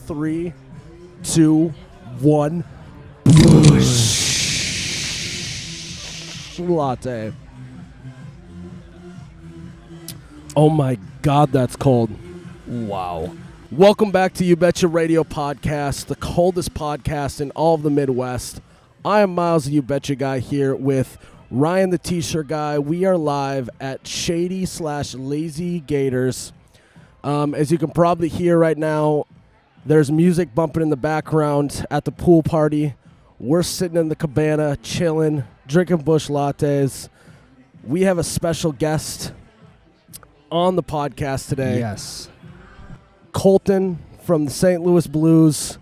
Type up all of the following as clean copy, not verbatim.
3, 2, 1. Bush Latte. Oh my God, that's cold. Wow. Welcome back to You Betcha Radio Podcast, the coldest podcast in all of the Midwest. I am Miles, the You Betcha guy, here with Ryan, the T-shirt guy. We are live at Shady/Lazy Gators. As you can probably hear right now, there's music bumping in the background at the pool party. We're sitting in the cabana, chilling, drinking Bush Lattes. We have a special guest on the podcast today. Yes. Colton from the St. Louis Blues,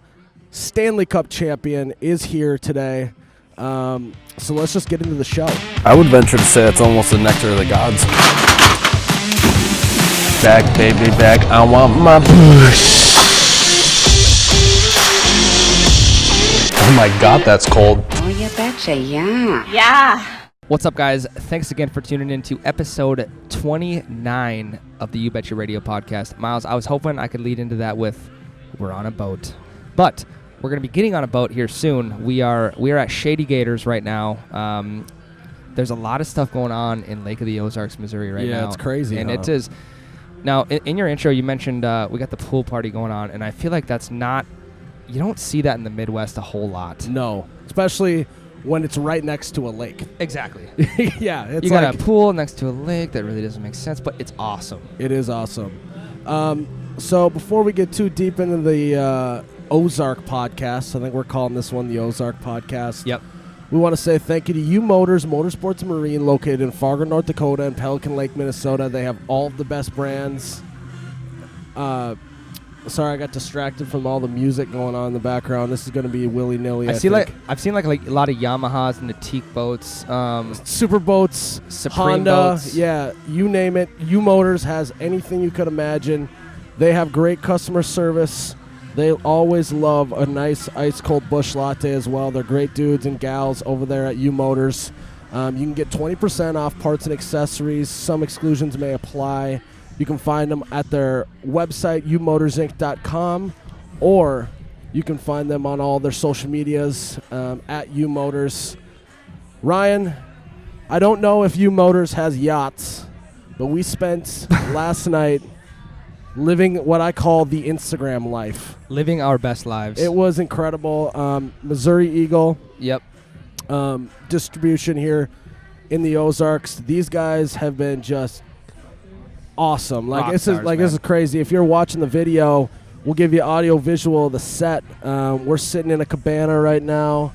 Stanley Cup champion, is here today. So let's just get into the show. I would venture to say it's almost the nectar of the gods. Back, baby, back. I want my Bush. Oh my God, that's cold. Oh, you betcha, yeah. Yeah. What's up, guys? Thanks again for tuning in to episode 29 of the You Betcha Radio Podcast. Miles, I was hoping I could lead into that with we're on a boat. But we're going to be getting on a boat here soon. We are at Shady Gators right now. There's a lot of stuff going on in Lake of the Ozarks, Missouri right now. Yeah, it's crazy. And it is. Now, in your intro, you mentioned we got the pool party going on, and I feel like that's not, you don't see that in the Midwest a whole lot. No, especially when it's right next to a lake. Exactly. Yeah, it's you got a pool next to a lake. That really doesn't make sense, but it's awesome. It is awesome. So before we get too deep into the Ozark podcast, I think we're calling this one the Ozark podcast. Yep. We want to say thank you to UMotors, Motorsports and Marine, located in Fargo, North Dakota, and Pelican Lake, Minnesota. They have all of the best brands. Sorry, I got distracted from all the music going on in the background. This is going to be willy-nilly. I've seen like a lot of Yamahas and the teak boats, super boats, Supreme Honda, boats. yeah, you name it. UMotors has anything you could imagine. They have great customer service. They always love a nice ice-cold Bush Latte as well. They're great dudes and gals over there at UMotors. You can get 20% off parts and accessories. Some exclusions may apply. You can find them at their website, umotorsinc.com, or you can find them on all their social medias at UMotors. Ryan, I don't know if UMotors has yachts, but we spent last night living what I call the Instagram life. Living our best lives. It was incredible. Missouri Eagle. Yep. Distribution here in the Ozarks. These guys have been just awesome. Like this is crazy. If you're watching the video, we'll give you audio visual of the set. We're sitting in a cabana right now,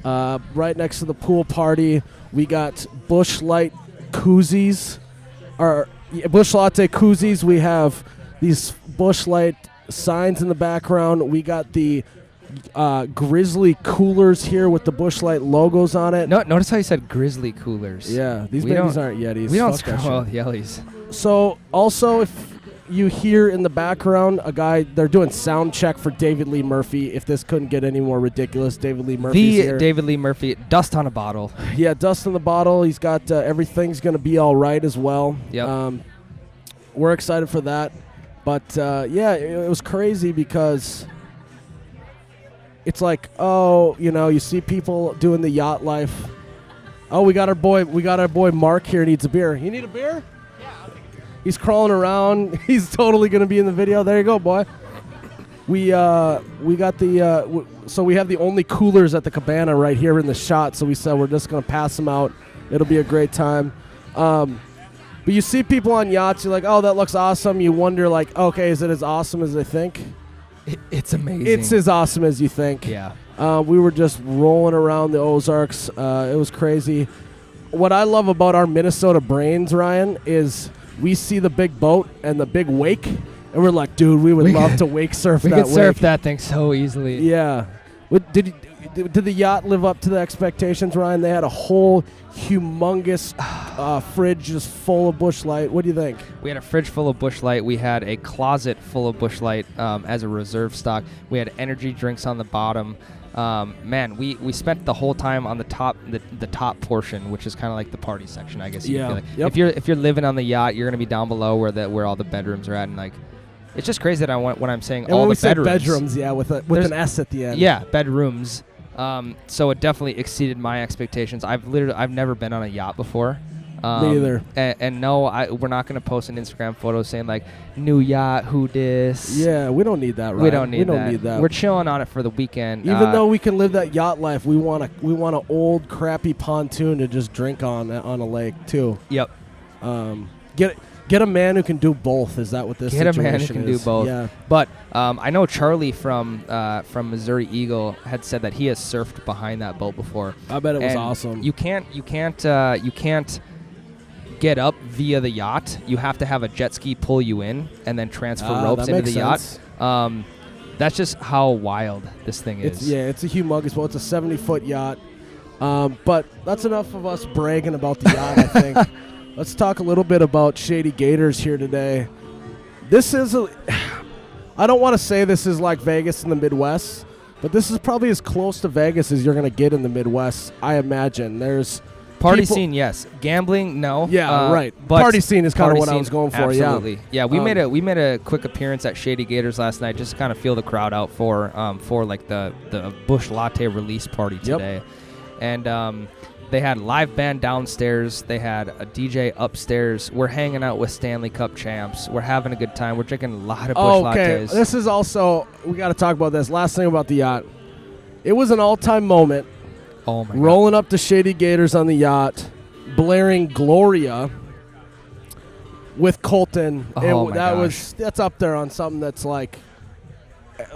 right next to the pool party. We got Bush Light koozies, or Bush Latte koozies. We have these Bush Light signs in the background. We got the Grizzly coolers here with the Bush Light logos on it. No, notice how you said Grizzly coolers. Yeah, these babies aren't Yetis. We don't Fuck that scroll shit. Yellies. So, also, if you hear in the background a guy, they're doing sound check for David Lee Murphy. If this couldn't get any more ridiculous, David Lee Murphy's here. David Lee Murphy, dust on a bottle. Yeah, dust in the bottle. He's got everything's going to be all right as well. Yep. We're excited for that. But, yeah, it was crazy because it's like, oh, you see people doing the Yacht Life. Oh, we got our boy Mark here needs a beer. You need a beer? Yeah. He's crawling around. He's totally going to be in the video. There you go, boy. We got the so we have the only coolers at the cabana right here in the shot. So we said we're just going to pass them out. It'll be a great time. But you see people on yachts, you're like, oh, that looks awesome. You wonder, like, okay, is it as awesome as they think? It's amazing. It's as awesome as you think. Yeah. We were just rolling around the Ozarks. It was crazy. What I love about our Minnesota brains, Ryan, is we see the big boat and the big wake, and we're like, dude, we would love to wake surf that wake. We could surf that thing so easily. Yeah. Did the yacht live up to the expectations, Ryan? They had a whole humongous fridge just full of Bush Light. What do you think? We had a fridge full of Bush Light. We had a closet full of Bush Light as a reserve stock. We had energy drinks on the bottom. Man, we spent the whole time on the top portion, which is kind of like the party section, I guess. You could feel like. Yep. If you're living on the yacht, you're gonna be down below where all the bedrooms are at, and like It's just crazy that when I'm saying And all when we the say bedrooms. bedrooms, yeah, with an S at the end. Yeah, bedrooms. So it definitely exceeded my expectations. I've never been on a yacht before. Me either. And no, we're not going to post an Instagram photo saying like new yacht, who dis. Yeah, we don't need that, right? We don't need that. We're chilling on it for the weekend. Even though we can live that yacht life, we want an old crappy pontoon to just drink on a lake too. Yep. Get a man who can do both. Is that what this Get a situation man who can is? do both. Yeah. But I know Charlie from Missouri Eagle had said that he has surfed behind that boat before. I bet it was And awesome. You can't get up via the yacht. You have to have a jet ski pull you in and then transfer ropes into the yacht. That's just how wild this thing is. It's a humongous boat. It's a 70-foot yacht. But that's enough of us bragging about the yacht, I think. Let's talk a little bit about Shady Gators here today. I don't want to say this is like Vegas in the Midwest, but this is probably as close to Vegas as you're going to get in the Midwest, I imagine. There's party scene, yes. Gambling, no. Yeah, right. But party scene is kind of what I was going for. Absolutely. Yeah, we made a quick appearance at Shady Gators last night, just to kind of feel the crowd out for like the Bush Latte release party today, and they had live band downstairs. They had a DJ upstairs. We're hanging out with Stanley Cup champs. We're having a good time. We're drinking a lot of Bush Lattes. This is also, we got to talk about this. Last thing about the yacht. It was an all-time moment. Oh my Rolling up to Shady Gators on the yacht, blaring Gloria with Colton. Oh my gosh. That's up there on something that's like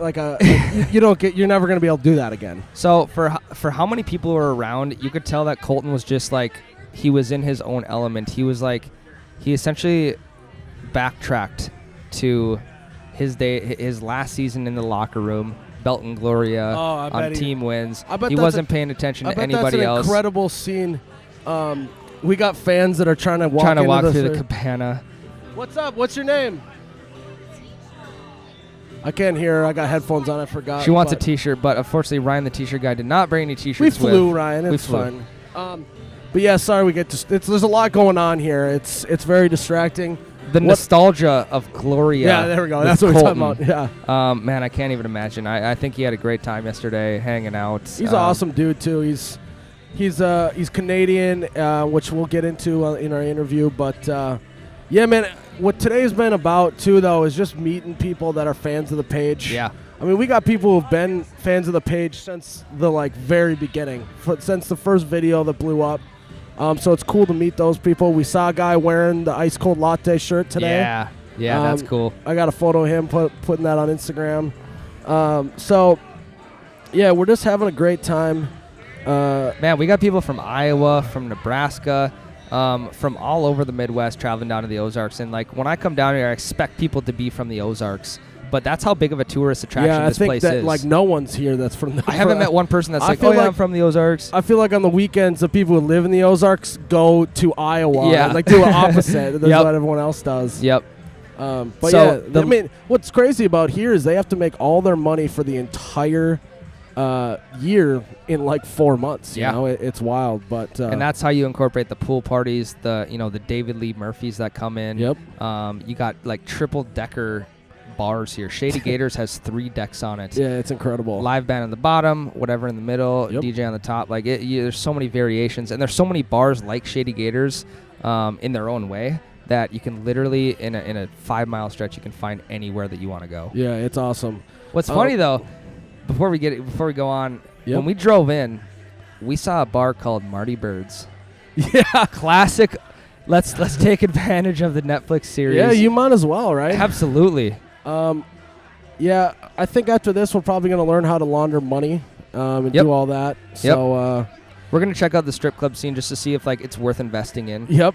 you're never going to be able to do that again. So for how many people were around, you could tell that Colton was just like, he was in his own element. He essentially backtracked to his last season in the locker room, Belton Gloria on team wins. He wasn't paying attention to anybody else. That's an incredible scene. We got fans that are trying to walk through the cabana. What's up? What's your name? I can't hear her. I got headphones on. I forgot. She wants a T-shirt, but unfortunately, Ryan, the T-shirt guy, did not bring any T-shirts. We flew, Ryan. It's fun. But yeah, sorry, there's a lot going on here. It's very distracting. The nostalgia of Gloria. Yeah, there we go. That's what we're talking about. Yeah. Man, I can't even imagine. I think he had a great time yesterday, hanging out. He's an awesome dude too. He's Canadian, which we'll get into in our interview. But yeah, man. What today's been about, too, though, is just meeting people that are fans of the page. Yeah. I mean, we got people who've been fans of the page since the, very beginning, since the first video that blew up. So it's cool to meet those people. We saw a guy wearing the Ice Cold Latte shirt today. Yeah, that's cool. I got a photo of him putting that on Instagram. So, yeah, we're just having a great time. Man, we got people from Iowa, from Nebraska, from all over the Midwest traveling down to the Ozarks. And when I come down here, I expect people to be from the Ozarks. But that's how big of a tourist attraction this place is. Yeah, I think that no one's here that's from the I haven't met one person that's I'm from the Ozarks. I feel like on the weekends, the people who live in the Ozarks go to Iowa. Yeah. And do an opposite. That's what everyone else does. Yep. But I mean, what's crazy about here is they have to make all their money for the entire year in 4 months. You know, it's wild. But and that's how you incorporate the pool parties, the David Lee Murphys that come in. Yep. You got triple decker bars here. Shady Gators has 3 decks on it. Yeah, it's incredible. Live band in the bottom, whatever in the middle, DJ on the top. There's so many variations, and there's so many bars like Shady Gators in their own way that you can literally in a 5-mile stretch you can find anywhere that you want to go. Yeah, it's awesome. What's funny though, before we go on, when we drove in, we saw a bar called Marty Bird's. Yeah, classic. Let's take advantage of the Netflix series. Yeah, you might as well, right? Absolutely. Yeah, I think after this we're probably going to learn how to launder money and do all that. So we're going to check out the strip club scene just to see if it's worth investing in. Yep.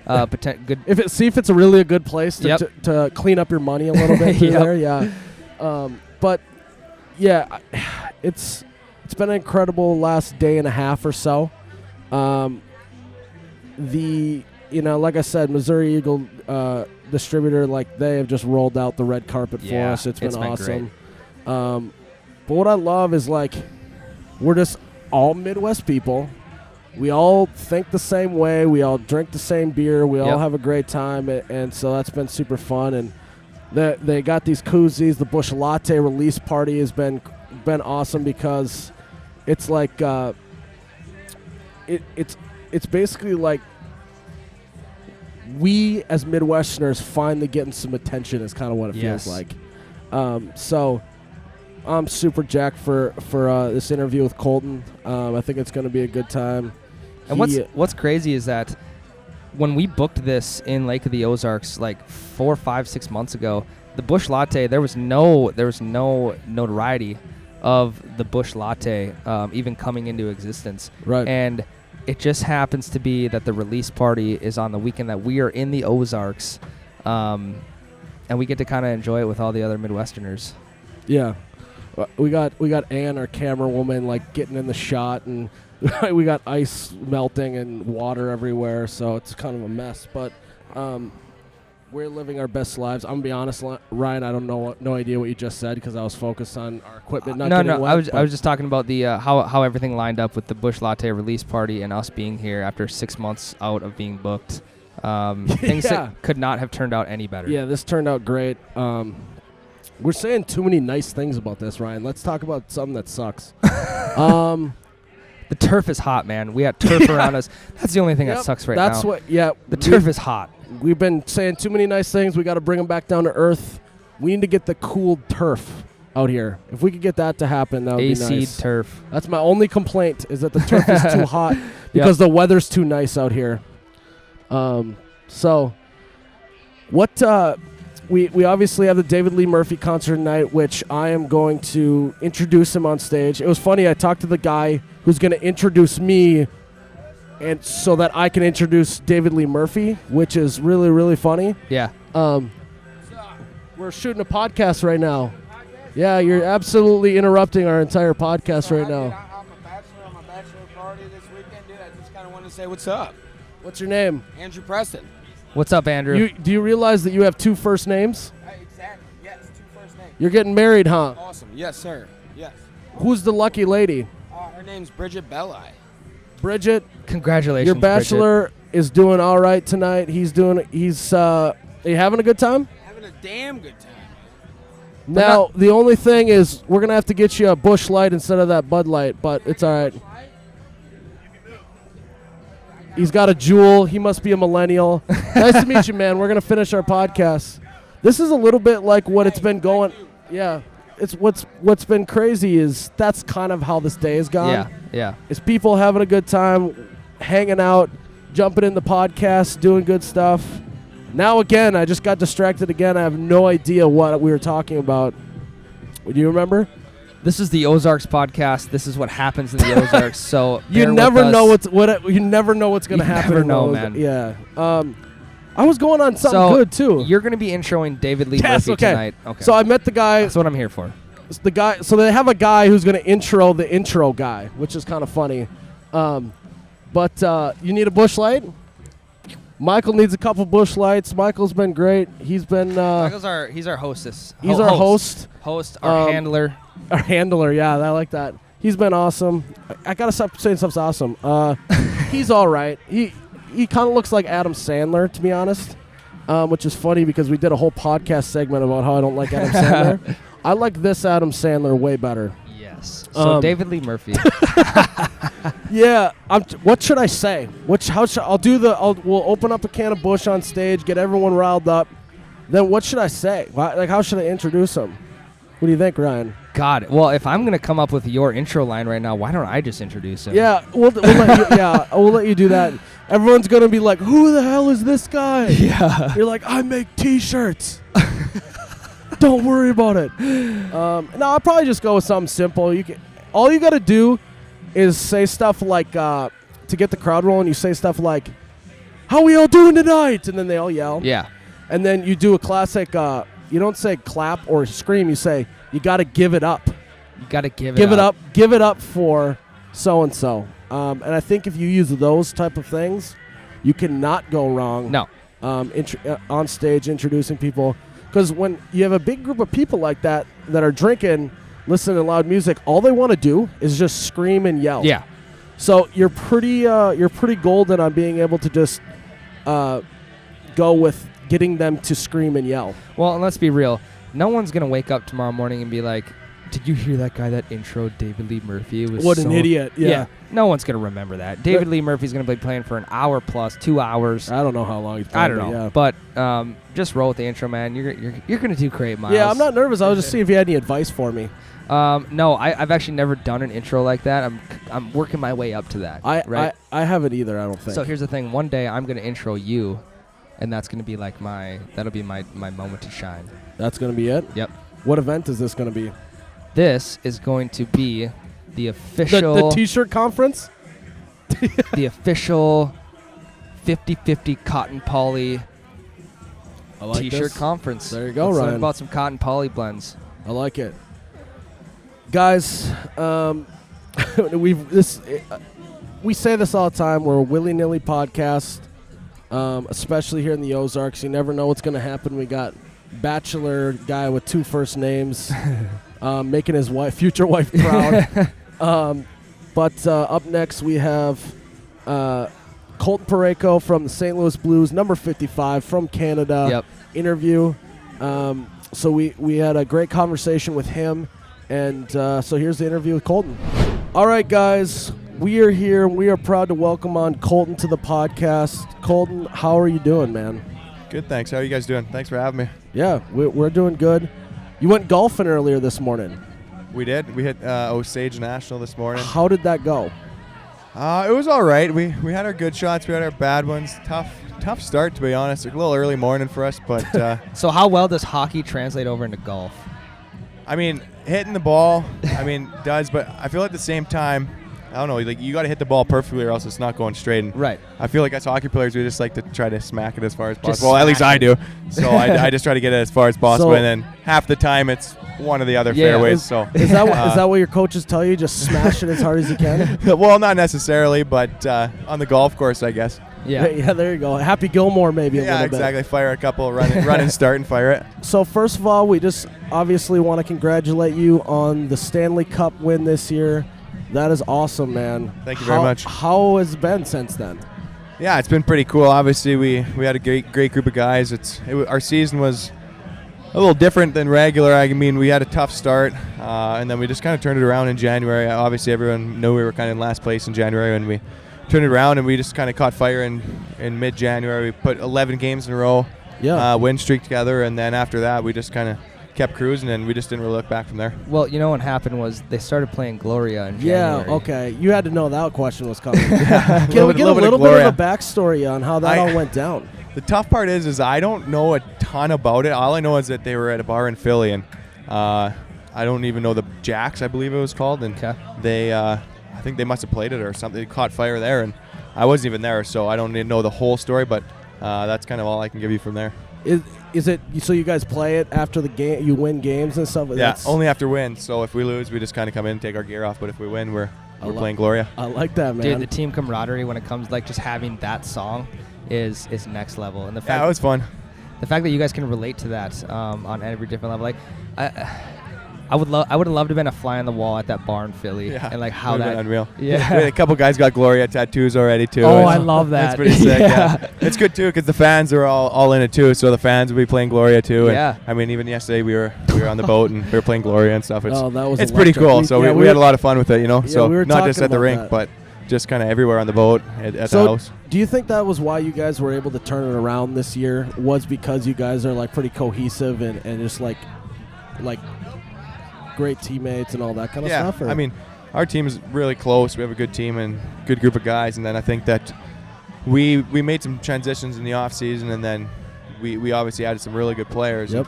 See if it's really a good place to clean up your money a little bit through there. Yeah. But yeah, it's been an incredible last day and a half or so. Like I said, Missouri Eagle distributor, they have just rolled out the red carpet for us. It's been awesome. But what I love is we're just all Midwest people. We all think the same way. We all drink the same beer. We all have a great time, and so that's been super fun. And They got these koozies. The Bush Latte release party has been awesome because it's like it's basically like we as Midwesterners finally getting some attention is kind of what it feels like. So I'm super jacked for this interview with Colton. I think it's going to be a good time. And what's crazy is that when we booked this in Lake of the Ozarks like 4, 5, 6 months ago, the Bush Latte, there was no notoriety of the Bush Latte even coming into existence. Right. And it just happens to be that the release party is on the weekend that we are in the Ozarks, and we get to kind of enjoy it with all the other Midwesterners. Yeah. We got Ann, our camera woman, like getting in the shot, and we got ice melting and water everywhere, so it's kind of a mess. But we're living our best lives. I'm gonna be honest, Ryan. I don't know, no idea what you just said because I was focused on our equipment not getting wet. I was just talking about the how everything lined up with the Bush Latte release party and us being here after 6 months out of being booked. Things that could not have turned out any better. Yeah, this turned out great. We're saying too many nice things about this, Ryan. Let's talk about something that sucks. The turf is hot, man. We got turf around us. That's the only thing that sucks right now. That's what. Yeah, the turf is hot. We've been saying too many nice things. We got to bring them back down to earth. We need to get the cool turf out here. If we could get that to happen, that would be nice. turf. That's my only complaint is that the turf is too hot because the weather's too nice out here. So, what? We obviously have the David Lee Murphy concert tonight, which I am going to introduce him on stage. It was funny. I talked to the guy who's going to introduce me, and so that I can introduce David Lee Murphy, which is really, really funny. Yeah. We're shooting a podcast right now. Yeah, you're absolutely interrupting our entire podcast right now. I'm a bachelor on my bachelor party this weekend, dude. I just kind of wanted to say what's up. What's your name? Andrew Preston. What's up, Andrew? Do you realize that you have 2 first names? Exactly. Yes, 2 first names. You're getting married, huh? Awesome. Yes, sir. Yes. Who's the lucky lady? Her name's Bridget Belli. Bridget. Congratulations, Your bachelor Bridget. is doing all right tonight. Are you having a good time? Having a damn good time. Now, the only thing is we're going to have to get you a Bush Light instead of that Bud Light, but it's all right. He's got a Juul. He must be a millennial. Nice to meet you, man. We're going to finish our podcast. This is a little bit like what it's been going. Yeah. It's what's been crazy is that's kind of how this day has gone. Yeah. It's people having a good time, hanging out, jumping in the podcast, doing good stuff. Now again, I just got distracted again. I have no idea what we were talking about. Do you remember? This is the Ozarks podcast. This is what happens in the Ozarks. So you never know what's going to happen. Never know, man. Yeah. I was going on something good too. You're going to be introing David Lee Murphy tonight. Okay. So I met the guy. That's what I'm here for. The guy. So they have a guy who's going to intro the intro guy, which is kind of funny. But you need a Bush Light? Michael needs a couple Bush Lights. Michael's been great. He's been. He's our hostess. He's our host. Our handler. Our handler, yeah, I like that. He's been awesome. I gotta stop saying stuff's awesome. He's all right. He kind of looks like Adam Sandler, to be honest, which is funny because we did a whole podcast segment about how I don't like Adam Sandler. I like this Adam Sandler way better. Yes. So David Lee Murphy. Yeah. What should I say? We'll open up a can of Bush on stage, get everyone riled up. Then what should I say? Like, how should I introduce him? What do you think, Ryan? God, well, if I'm gonna come up with your intro line right now, why don't I just introduce him? Yeah, we'll let you do that. Everyone's gonna be like, "Who the hell is this guy?" Yeah. You're like, "I make T-shirts." Don't worry about it. No, I'll probably just go with something simple. All you gotta do is say stuff like to get the crowd rolling. You say stuff like, "How we all doing tonight?" And then they all yell. Yeah. And then you do a classic. You don't say clap or scream. You say, "You got to give it up." You got to give it up. Give it up for so-and-so. And I think if you use those type of things, you cannot go wrong. No. On stage introducing people. Because when you have a big group of people like that are drinking, listening to loud music, all they want to do is just scream and yell. Yeah. So you're pretty golden on being able to just go with getting them to scream and yell. Well, and let's be real. No one's going to wake up tomorrow morning and be like, did you hear that guy that intro David Lee Murphy? It was What an idiot. Yeah. No one's going to remember that. David Lee Murphy's going to be playing for an hour plus, 2 hours. I don't know how long he's I playing. don't know. Yeah. But just roll with the intro, man. You're going to do great, Miles. Yeah, I'm not nervous. I was just seeing if you had any advice for me. No, I've actually never done an intro like that. I'm working my way up to that. I haven't either, I don't think. So here's the thing. One day I'm going to intro you, and that's going to be like that'll be my moment to shine. That's going to be it? Yep. What event is this going to be? This is going to be the official... The T-shirt conference? the official 50-50 cotton poly T-shirt conference. There you go, Let's Ryan. learn about some cotton poly blends. I like it. Guys, we say this all the time. We're a willy-nilly podcast, especially here in the Ozarks. You never know what's going to happen. We got bachelor guy with 2 first names making his future wife proud. But up next we have Colton Parayko from the St. Louis Blues, number 55 from Canada. Yep. Interview. So we had a great conversation with him. And so here's the interview with Colton. All right, guys, we are here. We are proud to welcome on Colton to the podcast. Colton, how are you doing, man? Good, thanks. How are you guys doing? Thanks for having me. Yeah, we're doing good. You went golfing earlier this morning. We did. We hit Osage National this morning. How did that go? It was all right. We had our good shots. We had our bad ones. Tough start, to be honest. A little early morning for us, but... So how well does hockey translate over into golf? I mean, hitting the ball, does, but I feel at the same time, I don't know, like you got to hit the ball perfectly or else it's not going straight. And right. I feel like as hockey players, we just like to try to smack it as far as Just possible. Well, at least I do. So I just try to get it as far as possible, So- and then half the time it's one of the other Yeah, fairways. Is that what your coaches tell you? Just smash it as hard as you can? Well, not necessarily, but on the golf course, I guess. Yeah. Yeah, there you go. Happy Gilmore, maybe a Yeah, little bit. exactly. Fire a couple, run and start and fire it. So first of all, we just obviously want to congratulate you on the Stanley Cup win this year. That is awesome, man. Thank you very much. How has it been since then? Yeah, it's been pretty cool. Obviously, we had a great group of guys. Our season was a little different than regular. I mean, we had a tough start, and then we just kind of turned it around in January. Obviously, everyone knew we were kind of in last place in January, and we turned it around, and we just kind of caught fire in mid-January. We put 11 games in a row, win streak together, and then after that, we just kind of kept cruising, and we just didn't really look back from there. Well, you know what happened was they started playing Gloria in Yeah, January. okay. You had to know that question was coming. Can we get a little bit little of bit Gloria. of a backstory on how that all went down? The tough part is I don't know a ton about it. All I know is that they were at a bar in Philly, and I don't even know the Jacks, I believe it was called, and they I think they must have played it or something. They caught fire there, and I wasn't even there, so I don't even know the whole story, but that's kind of all I can give you from there. Is it so you guys play it after the game, you win games and stuff? Yeah, only after wins. So if we lose, we just kind of come in and take our gear off, but if we win, we're playing Gloria. I like that, man. Dude, the team camaraderie when it comes like just having that song is next level. And the fact Yeah, it was fun. the fact that you guys can relate to that on every different level, like I would have loved to have been a fly on the wall at that bar in Philly, and like how Would've that been unreal. Yeah. A couple guys got Gloria tattoos already too. Oh, and I love that. It's pretty sick. Yeah. It's good too because the fans are all in it too. So the fans will be playing Gloria too. And Yeah. I mean, even yesterday we were on the boat and we were playing Gloria and stuff. It's that was it's pretty electric. cool. So we had a lot of fun with it, you know. Yeah, So we were not just talking at the about rink, that. but just kind of everywhere on the boat at the So house. do you think that was why you guys were able to turn it around this year? Was because you guys are like pretty cohesive and just like great teammates and all that kind of stuff? Or? I mean, our team is really close. We have a good team and good group of guys, and then I think that we made some transitions in the off season, and then we obviously added some really good players. Yep.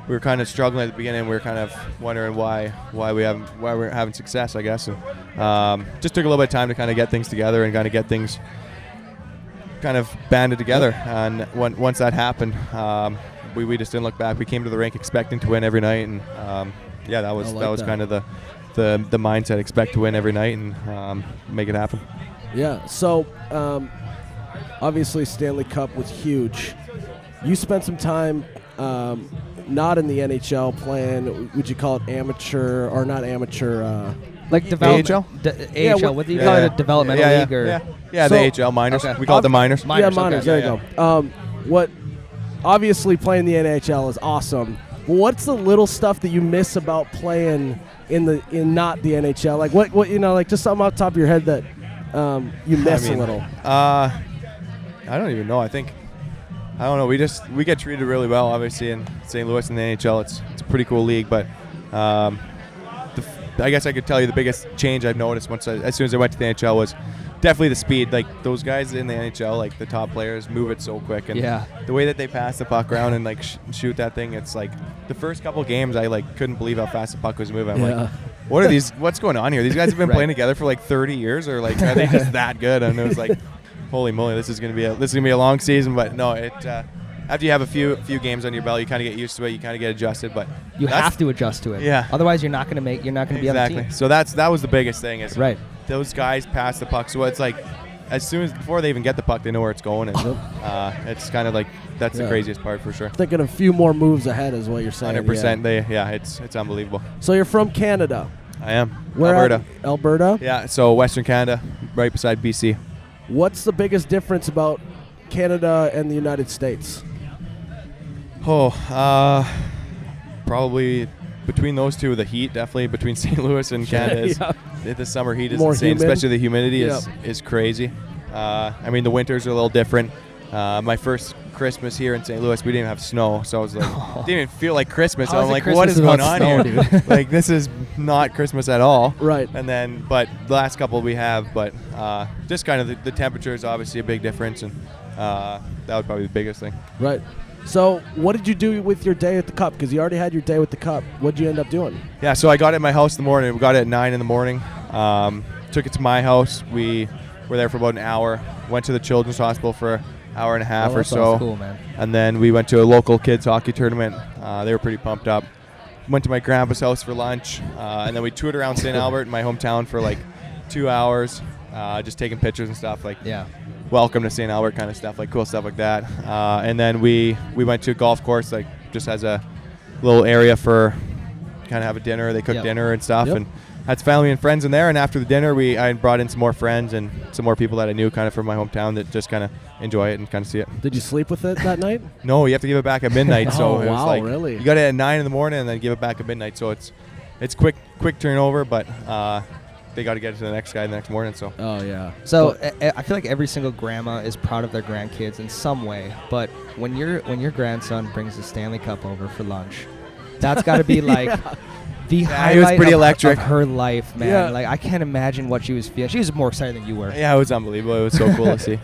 We were kind of struggling at the beginning. We were kind of wondering why we're having success, I guess. And just took a little bit of time to kind of get things together and kind of get things kind of banded together. And once that happened, we just didn't look back. We came to the rink expecting to win every night, and that was kind of the mindset. Expect to win every night and make it happen. Yeah. So obviously Stanley Cup was huge. You spent some time not in the NHL playing. Would you call it amateur or not amateur? like development. AHL? AHL. What do you call it? A developmental league or? Yeah, So- the AHL minors. Okay. We call it the minors. Yeah, minors. Okay. There you go. What obviously playing the NHL is awesome. What's the little stuff that you miss about playing in not the NHL? Like what like just something off the top of your head that you miss a little. I don't even know. I don't know. We get treated really well, obviously, in St. Louis in the NHL. It's a pretty cool league, but I guess I could tell you the biggest change I've noticed as soon as I went to the NHL was definitely the speed. Like those guys in the NHL, like the top players, move it so quick, and the way that they pass the puck around and like shoot that thing, it's like the first couple games I like couldn't believe how fast the puck was moving. I'm like, what are these? What's going on here? These guys have been playing together for like 30 years, or like are they just that good? And it was like, holy moly, this is gonna be a long season. But no, after you have a few games on your belt, you kind of get used to it. You kind of get adjusted, but you have to adjust to it. Yeah. Otherwise, you're not going to be on the team. So that was the biggest thing. Is right. Those guys pass the puck, so it's like before they even get the puck, they know where it's going, and it's kind of like that's the craziest part for sure. Thinking a few more moves ahead is what you're saying. 100%. It's unbelievable. So you're from Canada. I am. Where Alberta. Alberta? Yeah. So Western Canada, right beside BC. What's the biggest difference about Canada and the United States? Probably between those two, the heat, definitely between St. Louis and Canada. The summer heat is more insane, humid. especially the humidity is crazy. I mean, the winters are a little different. My first Christmas here in St. Louis, we didn't even have snow, so I was like, didn't even feel like Christmas. How I'm is it like, Christmas what is going on without here? snow, dude? Like, this is not Christmas at all. Right. And then, but the last couple we have, but just kind of the temperature is obviously a big difference, and that would probably be the biggest thing. Right. So what did you do with your day at the Cup? Because you already had your day with the Cup. What did you end up doing? Yeah, so I got it at my house in the morning. We got it at 9 in the morning. Took it to my house. We were there for about an hour. Went to the Children's Hospital for an hour and a half or so. Cool, man. And then we went to a local kids hockey tournament. They were pretty pumped up. Went to my grandpa's house for lunch. And then we toured around St. Albert, my hometown, for like 2 hours. Just taking pictures and stuff. Like, welcome to St. Albert kind of stuff, like cool stuff like that. And then we went to a golf course, like just has a little area for kind of have a dinner. They cook dinner and stuff, and had family and friends in there. And after the dinner, I brought in some more friends and some more people that I knew kind of from my hometown that just kind of enjoy it and kind of see it. Did you sleep with it that night? No, you have to give it back at midnight. So it was like, really? You got it at 9 in the morning and then give it back at midnight. So it's quick turnover, but they got to get it to the next guy the next morning. So. Oh yeah. So I feel like every single grandma is proud of their grandkids in some way. But when your grandson brings the Stanley Cup over for lunch, that's got to be like the highlight it was pretty electric. of her life, man. Yeah. Like I can't imagine what she was feeling. She was more excited than you were. Yeah, it was unbelievable. It was so cool to see.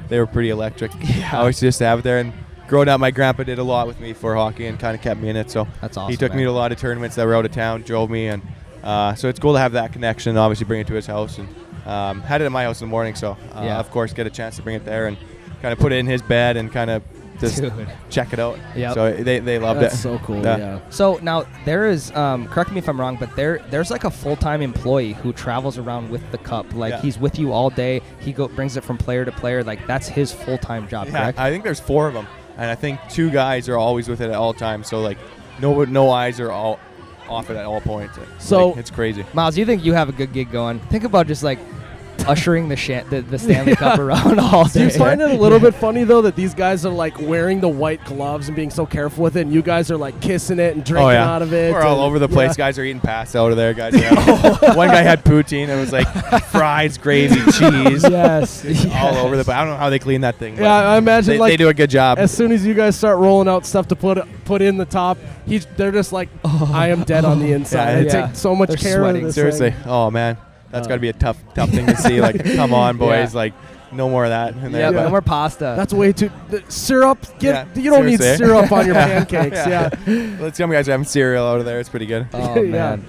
They were pretty electric. I always used to have it there. And growing up, my grandpa did a lot with me for hockey and kind of kept me in it. So that's awesome. He took me to a lot of tournaments that were out of town, drove me, and so it's cool to have that connection and obviously bring it to his house. And had it at my house in the morning, so of course get a chance to bring it there and kind of put it in his bed and kind of just check it out. Yep. So they loved That's it. so cool. Yeah. So now there is, correct me if I'm wrong, but there's like a full-time employee who travels around with the cup. Like he's with you all day. He brings it from player to player. Like that's his full-time job, correct? I think there's 4 of them, and I think 2 guys are always with it at all times. So like no eyes are all off it at all points. So like, it's crazy. Miles, you think you have a good gig going? Think about just like ushering the Stanley Cup around all day. Do you find it a little bit funny though that these guys are like wearing the white gloves and being so careful with it, and you guys are like kissing it and drinking out of it? We're all over the place. Guys are eating pasta out of there. Guys, one guy had poutine. It was like fries, gravy, cheese. Yes. All over the place. I don't know how they clean that thing. Yeah, I imagine they do a good job. As soon as you guys start rolling out stuff to put in the top, they're just like, I am dead on the inside. They take so much care sweating. of this Seriously. thing. Oh man. That's got to be a tough thing to see. Like, come on, boys. Like, no more of that. In there. No more pasta. That's way too syrup. You don't seriously. need syrup on your pancakes. Yeah. Let's some guys are having cereal out of there. It's pretty good. Oh man.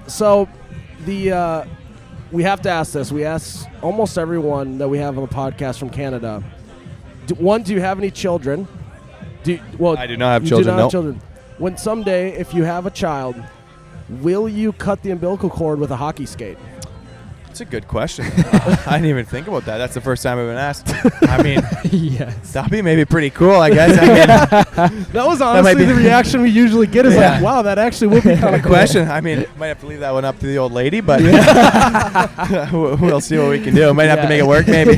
So we have to ask this. We ask almost everyone that we have on the podcast from Canada. Do you have any children? I do not have you children. Do not no. have children. When someday, if you have a child, will you cut the umbilical cord with a hockey skate? That's a good question. I didn't even think about that. That's the first time I've been asked. I mean, Yes. that'd be maybe pretty cool, I guess. I mean, That was honestly the reaction we usually get is Yeah. like, wow, that actually would be kind of good question. I mean, might have to leave that one up to the old lady, but we'll see what we can do. Might have to make it work, maybe.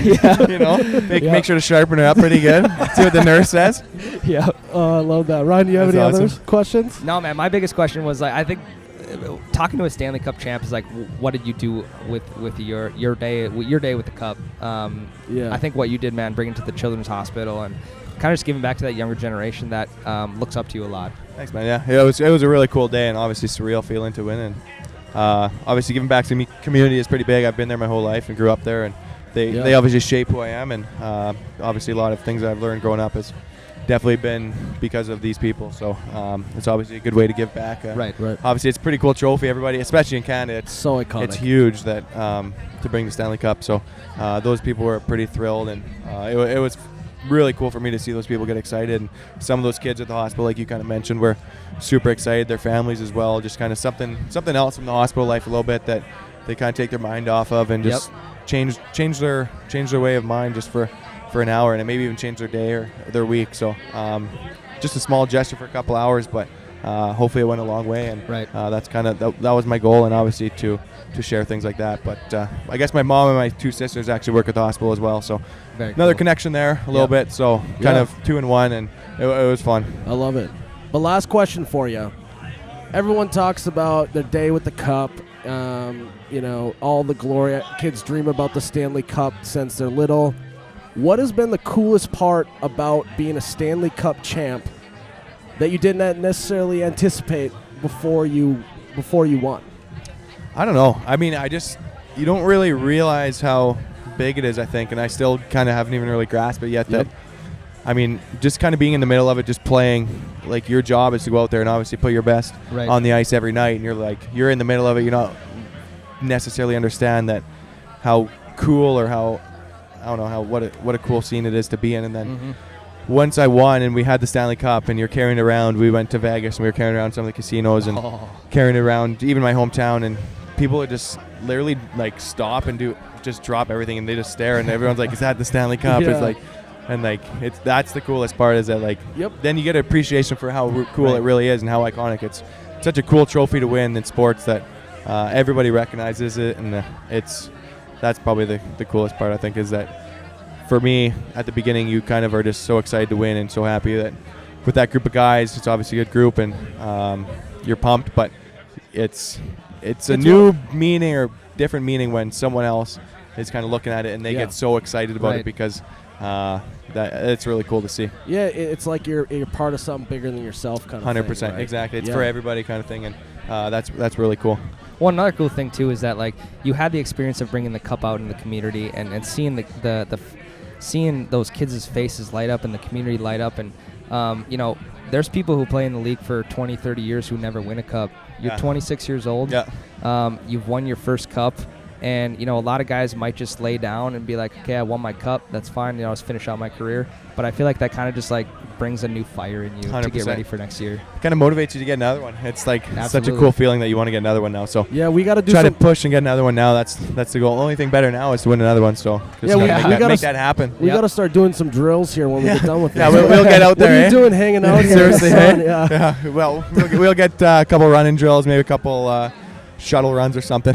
You know, make sure to sharpen her up pretty good. See what the nurse says. Yeah. Oh, I love that. Ryan, do you have any That's other awesome. questions? No, man. My biggest question was like, I think talking to a Stanley Cup champ is like, what did you do with your day with the cup? Yeah. I think what you did, man, bringing it to the Children's Hospital and kind of just giving back to that younger generation that looks up to you a lot. Thanks, man. Yeah, it was a really cool day and obviously surreal feeling to win. And obviously giving back to the community is pretty big. I've been there my whole life and grew up there, and they obviously shape who I am. And obviously a lot of things that I've learned growing up has definitely been because of these people. So it's obviously a good way to give back. Right. Obviously, it's a pretty cool trophy. Everybody, especially in Canada, it's So iconic. It's huge that to bring the Stanley Cup. So those people were pretty thrilled, and it was really cool for me to see those people get excited. And some of those kids at the hospital, like you kind of mentioned, were super excited. Their families as well. Just kind of something else from the hospital life a little bit that they kind of take their mind off of and just change their way of mind just for an hour, and it maybe even change their day or their week. So just a small gesture for a couple hours, but hopefully it went a long way. And that's kind of that was my goal, and obviously to share things like that. But I guess my mom and my two sisters actually work at the hospital as well, so another connection there a little bit. So kind of 2 in 1, and it was fun. I love it. But last question for you. Everyone talks about their day with the cup. You know, all the glory. Kids dream about the Stanley Cup since they're little. What has been the coolest part about being a Stanley Cup champ that you didn't necessarily anticipate before you won? I don't know. I mean, you don't really realize how big it is, I think, and I still kind of haven't even really grasped it yet. That, I mean, just kind of being in the middle of it, just playing, like your job is to go out there and obviously put your best on the ice every night, and you're in the middle of it. You don't necessarily understand that how cool or how, I don't know, what a cool scene it is to be in. And then once I won and we had the Stanley Cup and you're carrying it around, we went to Vegas and we were carrying around some of the casinos and carrying it around even my hometown, and people would just literally like stop and just drop everything and they just stare, and everyone's like, is that the Stanley Cup? It's like, and like that's the coolest part, is that like then you get an appreciation for how cool it really is and how iconic. It's such a cool trophy to win in sports that everybody recognizes it, and that's probably the coolest part, I think, is that for me at the beginning you kind of are just so excited to win and so happy that with that group of guys, it's obviously a good group, and you're pumped, but it's a new meaning or different meaning when someone else is kind of looking at it and they get so excited about it, because that it's really cool to see. Yeah, it's like you're part of something bigger than yourself, kind of 100%, thing, right? exactly. It's for everybody kind of thing, and that's really cool. Well, another cool thing too is that like you had the experience of bringing the cup out in the community and seeing the seeing those kids' faces light up and the community light up, and you know, there's people who play in the league for 20, 30 years who never win a cup. You're 26 years old. You've won your first cup. And, you know, a lot of guys might just lay down and be like, okay, I won my cup. That's fine. You know, let's finish out my career. But I feel like that kind of just, like, brings a new fire in you 100%. to get ready for next year. It kind of motivates you to get another one. It's, like, such a cool feeling that you want to get another one now. So yeah, we got to try to push and get another one now. That's the goal. Only thing better now is to win another one. So just we got to make that happen. We got to start doing some drills here when we get done with this. Yeah, we'll get out there. What are you doing hanging out here? Seriously, yeah. Well, we'll get a couple running drills, maybe a couple shuttle runs or something.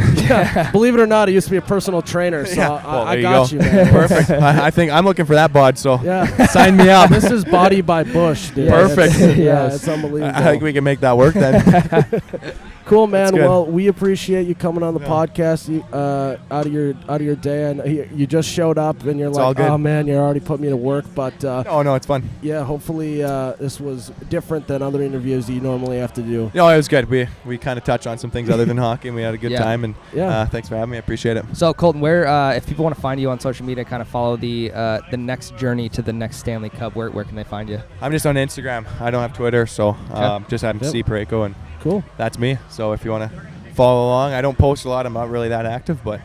Believe it or not, I used to be a personal trainer, so I got you, man. Perfect. I think I'm looking for that bod, so sign me up. This is Body by Bush, dude. Perfect. It's unbelievable. I think we can make that work then. Cool, man. Well, we appreciate you coming on the podcast out of your day, and you just showed up, and you're like, oh man, you already put me to work. But no, it's fun. Yeah, hopefully this was different than other interviews that you normally have to do. No, it was good. We kind of touched on some things other than hockey, and we had a good time. And thanks for having me. I appreciate it. So, Colton, where if people want to find you on social media, kind of follow the next journey to the next Stanley Cup, where can they find you? I'm just on Instagram. I don't have Twitter, so just have to see Parayko, and cool. That's me. So if you want to follow along, I don't post a lot. I'm not really that active, but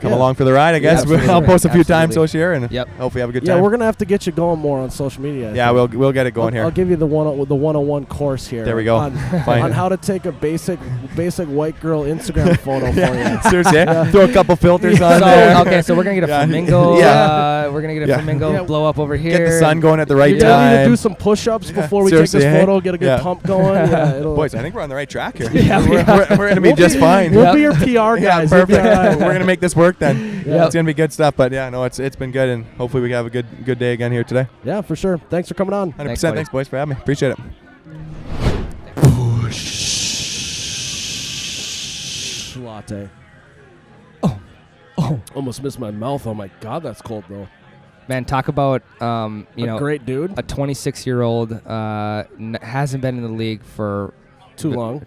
come along for the ride, I guess. absolutely. I'll post a few times Absolutely. so here, and Yep. hopefully have a good Yeah, time. we're gonna have to get you going more on social media. I Yeah, think. we'll get it going here. I'll give you the 101 course here. There we go. On, Fine. on how to take a basic white girl Instagram photo for you. Seriously, throw a couple filters on So, there. okay, so we're gonna get a Yeah. flamingo. Yeah. We're gonna get a Yeah. flamingo Yeah. blow up over here. Get the sun going at the right You're gonna need to time. do some push-ups before we take this Seriously, photo. Get a good yeah. pump going. Yeah, it'll, Boys, I think we're on the right track here. Yeah, we we're gonna be just fine. We'll be your PR Yeah, guys. You'll be perfect. all right. We're gonna make this work then. Yep. It's gonna be good stuff. But yeah, no, it's been good, and hopefully we have a good day again here today. Yeah, for sure. Thanks for coming on. 100%. Thanks, buddy. Thanks, boys, for having me. Appreciate it. Bush Latte. Oh, Almost missed my mouth. Oh my God, that's cold though. man, talk about Great dude. a 26-year-old hasn't been in the league for Too long.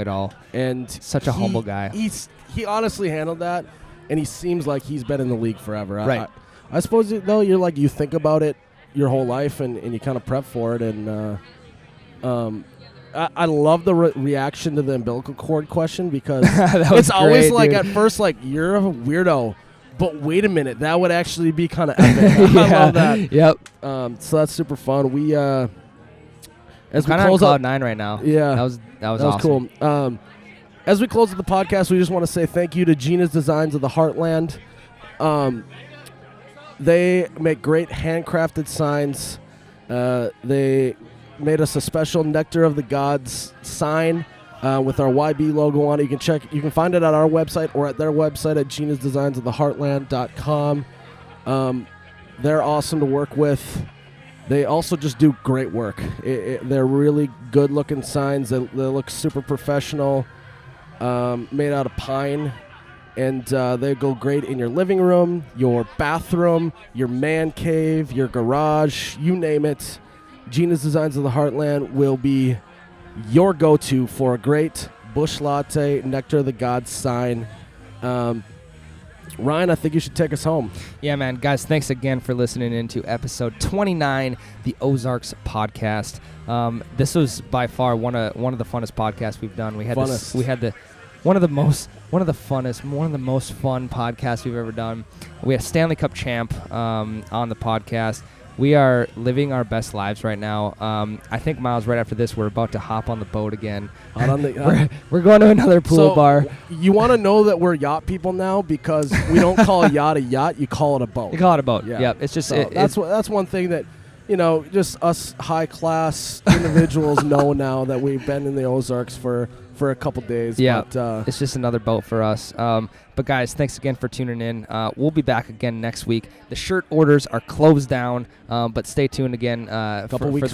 at all. And Such a humble guy. He honestly handled that, and he seems like he's been in the league forever. Right. I suppose though you think about it your whole life and you kind of prep for it, and I love the reaction to the umbilical cord question because That was it's always great, like dude. at first like you're a weirdo, but wait a minute, that would actually be kind of epic. I love that. Yep. So that's super fun. We as we Kind of on close cloud out, 9 right now. yeah, That was that was awesome. cool. As we close the podcast, we just want to say thank you to Gina's Designs of the Heartland. They make great handcrafted signs. They made us a special Nectar of the Gods sign with our YB logo on it. You can find it at our website or at their website at GinasDesignsOfTheHeartland.com. They're awesome to work with. They also just do great work. They're really good-looking signs. They look super professional, made out of pine, and they go great in your living room, your bathroom, your man cave, your garage, you name it. Gina's Designs of the Heartland will be your go-to for a great Bush Latte Nectar of the Gods sign. Ryan, I think you should take us home. Yeah, man. Guys, thanks again for listening into episode 29, the Ozarks podcast. This was by far one of the funnest podcasts we've done. We had one of the most fun podcasts we've ever done. We had Stanley Cup champ on the podcast. We are living our best lives right now. I think, Miles, right after this, we're about to hop on the boat again. We're going to another pool bar. You want to know that we're yacht people now because we don't call a yacht a yacht. You call it a boat. You call it a boat. Yeah. Yep. It's just So that's one thing that, just us high-class individuals know now that we've been in the Ozarks for a couple days. Yeah, But, it's just another boat for us. But guys, thanks again for tuning in. We'll be back again next week. The shirt orders are closed down, but stay tuned again. A couple weeks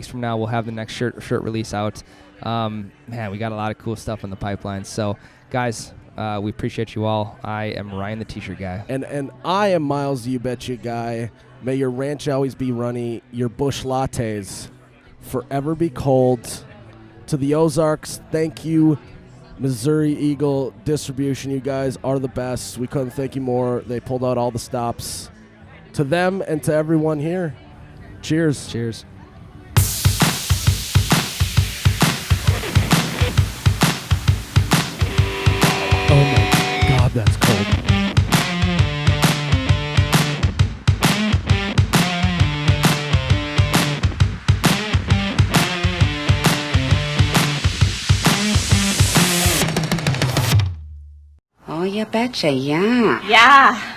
from now, we'll have the next shirt release out. Man, we got a lot of cool stuff in the pipeline. So, guys, we appreciate you all. I am Ryan, the T-shirt guy. And I am Miles, the You Betcha guy. May your ranch always be runny. Your Bush Lattes forever be cold. To the Ozarks, thank you. Missouri Eagle Distribution, you guys are the best. We couldn't thank you more. They pulled out all the stops. To them and to everyone here, cheers. Cheers. Oh my God, that's cold. Oh, you betcha, yeah. Yeah.